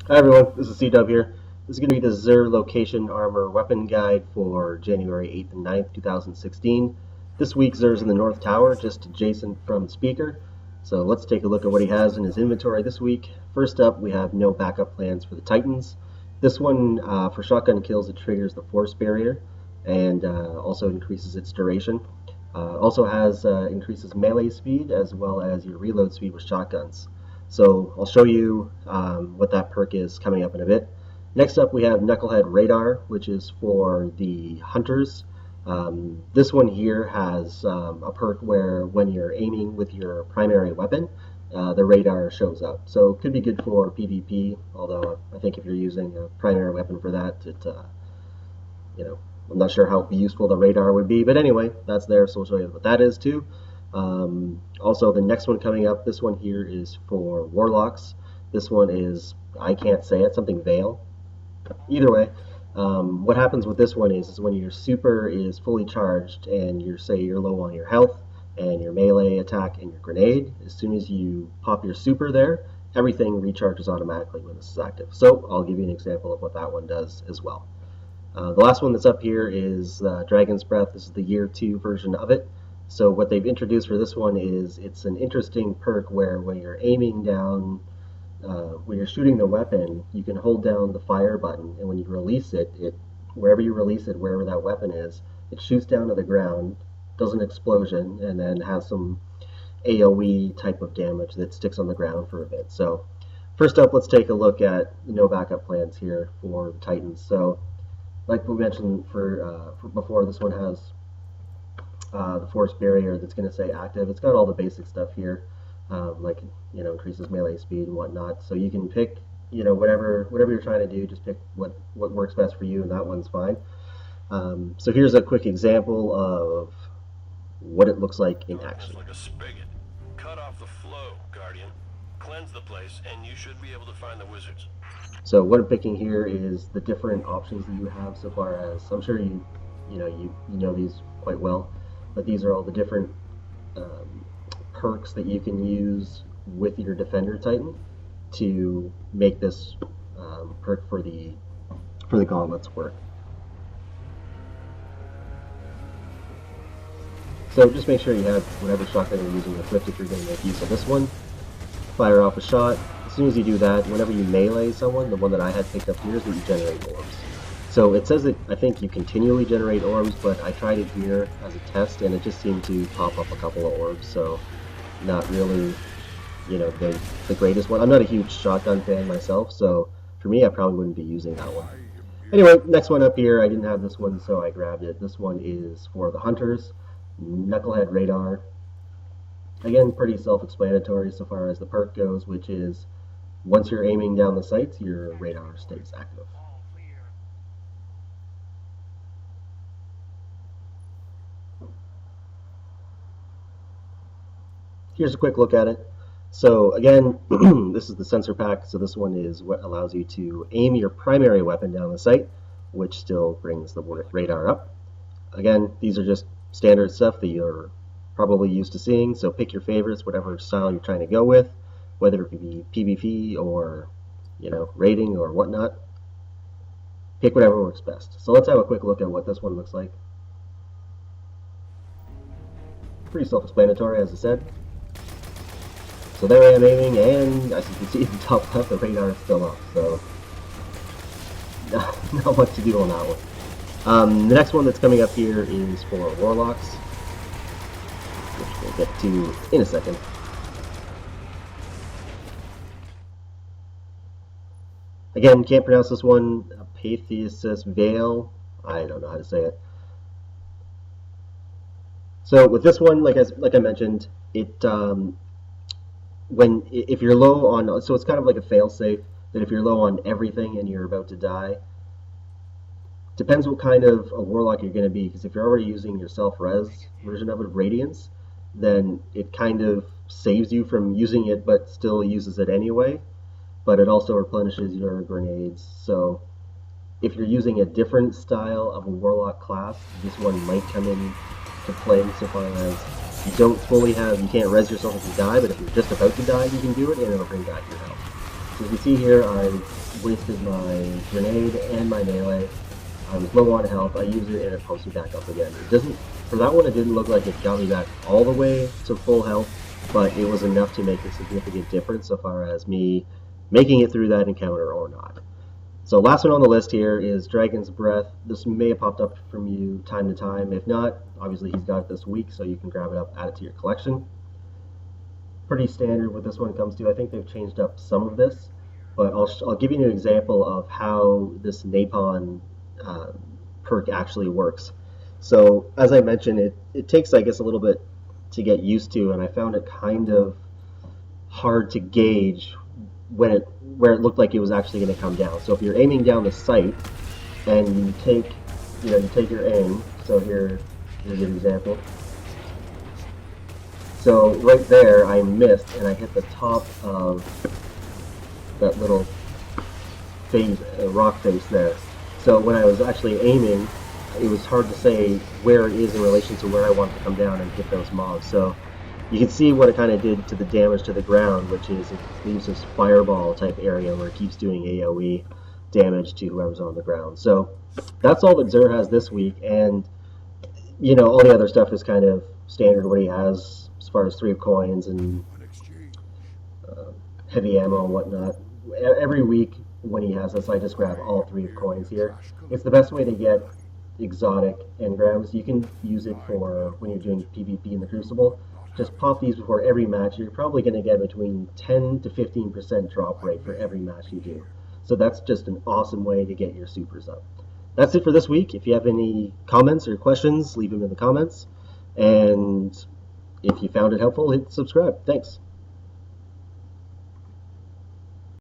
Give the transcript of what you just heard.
Hi everyone, this is C-Dub here. This is going to be the Xur Location Armor Weapon Guide for January 8th and 9th, 2016. This week Xur's in the North Tower, just adjacent from the speaker. So let's take a look at what he has in his inventory this week. First up, we have no backup plans for the Titans. This one, for shotgun kills, it triggers the force barrier and also increases its duration. Also has increases melee speed as well as your reload speed with shotguns. So I'll show you what that perk is coming up in a bit. Next up we have Knucklehead Radar, which is for the hunters. This one here has a perk where when you're aiming with your primary weapon, the radar shows up. So it could be good for PvP, although I think if you're using a primary weapon for that, I'm not sure how useful the radar would be. But anyway, that's there, so we'll show you what that is too. Also, the next one coming up, this one here is for Warlocks. This one is, I can't say it, something Veil. Either way, what happens with this one is when your super is fully charged and you're low on your health and your melee attack and your grenade, as soon as you pop your super there, everything recharges automatically when this is active. So I'll give you an example of what that one does as well. The last one that's up here is Dragon's Breath. This is the year 2 version of it. So what they've introduced for this one is it's an interesting perk where when you're aiming down, when you're shooting the weapon, you can hold down the fire button, and when you release it, wherever you release it, wherever that weapon is, it shoots down to the ground, does an explosion, and then has some AoE type of damage that sticks on the ground for a bit. So first up, let's take a look at no backup plans here for the Titans. So like we mentioned for before, this one has the force barrier that's going to say active. It's got all the basic stuff here, like increases melee speed and whatnot. So you can pick whatever you're trying to do. Just pick what works best for you, and that one's fine. So here's a quick example of what it looks like in action. Like a spigot. Cut off the flow, Guardian. Cleanse the place, and you should be able to find the wizards. So what I'm picking here is the different options that you have so far as, I'm sure you know these quite well, but these are all the different perks that you can use with your Defender Titan to make this perk for the Gauntlets work. So just make sure you have whatever shotgun you're using equipped if you're going to make use of this one. Fire off a shot. As soon as you do that, whenever you melee someone, the one that I had picked up here is that you generate orbs. So it says that I think you continually generate orbs, but I tried it here as a test and it just seemed to pop up a couple of orbs, so not really, the greatest one. I'm not a huge shotgun fan myself, so for me I probably wouldn't be using that one. Anyway, next one up here, I didn't have this one, so I grabbed it. This one is for the hunters, Knucklehead Radar. Again, pretty self-explanatory so far as the perk goes, which is once you're aiming down the sights, your radar stays active. Here's a quick look at it. So again, this is the sensor pack. So this one is what allows you to aim your primary weapon down the sight, which still brings the radar up. Again, these are just standard stuff that you're probably used to seeing. So pick your favorites, whatever style you're trying to go with, whether it be PvP or raiding or whatnot. Pick whatever works best. So let's have a quick look at what this one looks like. Pretty self-explanatory, as I said. So there I am aiming, and as you can see in the top left, the radar is still off, so not much to do on that one. The next one that's coming up here is for Warlocks, which we'll get to in a second. Again, can't pronounce this one. Apotheosis Veil. I don't know how to say it. So with this one, like I mentioned, it if you're low on, so it's kind of like a fail-safe that if you're low on everything and you're about to die, depends what kind of a Warlock you're going to be, because if you're already using your self-res version of it, Radiance, then it kind of saves you from using it but still uses it anyway, but it also replenishes your grenades. So if you're using a different style of a Warlock class, this one might come in to play so far as you don't fully have, you can't res yourself if you die, but if you're just about to die, you can do it and it'll bring back your health. So you can see here, I wasted my grenade and my melee. I was low on health. I used it and it pumps me back up again. It doesn't, for that one, it didn't look like it got me back all the way to full health, but it was enough to make a significant difference so far as me making it through that encounter or not. So last one on the list here is Dragon's Breath. This may have popped up from you time to time. If not, obviously he's got it this week, so you can grab it up, add it to your collection. Pretty standard what this one comes to. I think they've changed up some of this, but I'll give you an example of how this Napon perk actually works. So as I mentioned, it takes, I guess, a little bit to get used to, and I found it kind of hard to gauge where it looked like it was actually going to come down. So if you're aiming down the sight and you take your aim, so here's an example. So right there I missed and I hit the top of that little face, rock face there. So when I was actually aiming, it was hard to say where it is in relation to where I wanted to come down and hit those mobs. So you can see what it kind of did to the damage to the ground, which is it leaves this fireball type area where it keeps doing AoE damage to whoever's on the ground. So that's all that Xur has this week, and all the other stuff is kind of standard what he has as far as 3 of coins and heavy ammo and whatnot. Every week when he has this, I just grab all 3 of coins here. It's the best way to get exotic engrams. You can use it for when you're doing PvP in the Crucible. Just pop these before every match. You're probably going to get between 10 to 15% drop rate for every match you do. So that's just an awesome way to get your supers up. That's it for this week. If you have any comments or questions, leave them in the comments. And if you found it helpful, hit subscribe. Thanks.